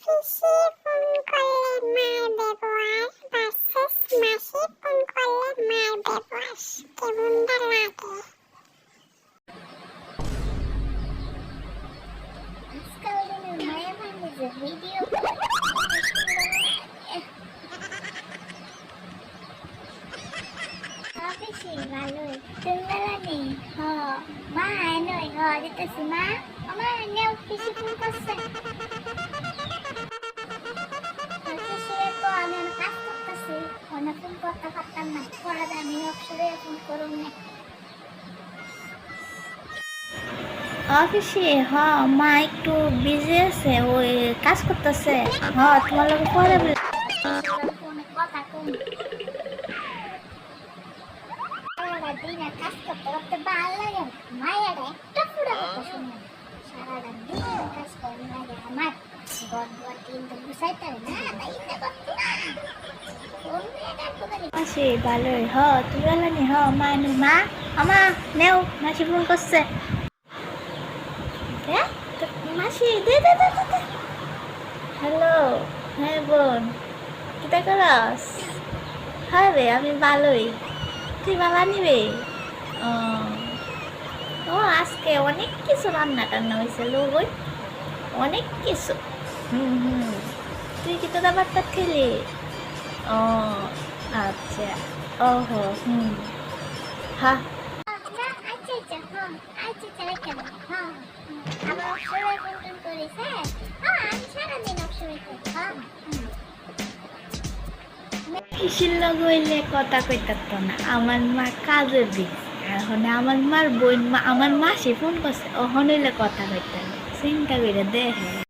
পিসি phone করলে মার ব্যবহার ভার্সেস মাসি ফোন করলে মার ব্যবহার কেমনটা লাগে? আজকাল দিনের মায়া মানে যে ভিডিও পিসি ভালোই তুমি ভালো নেই হ মা নই হ দিতেছি মা আমার নেও পিসি ফোন করছে ফোন করতে পারতাম না পরে আমি অবসরে ফোন করুন না অফিসে হ মা একটু বিজি আছে ওই কাজ করতেছে হ তোমার লোক পরে ফোনে কথা কম দিন কাজ করতে করতে ভালো লাগে মায়ের একটা পুরো কথা শুনে সারাটা দিন কাজ করে লাগে আমার গড় কিন্তু বুঝাইতে না তাই না করতে না মাসি ভালোই হ তুমি ভালো নি হ মা মা আমা নেও মাসি ফোন করছে মাসি দে দে দে দে হ্যালো হ্যাঁ বোন কিটা করস হ্যাঁ রে আমি ভালোই তুই ভালো নিবে ও আজকে অনেক কিছু রান্না টান্না হয়েছে লোক অনেক কিছু তুই কি তোর ব্যাপারটা খেলি ও আচ্ছা ওহো হ্যাঁ কিসের লগ হইলে কথা কইতাত না আমার মা কাজে দিস এখন আমার মার বোন মা আমার মাসি ফোন করছে ওখানে হইলে কথা কইতে চিন্তা করে দেখে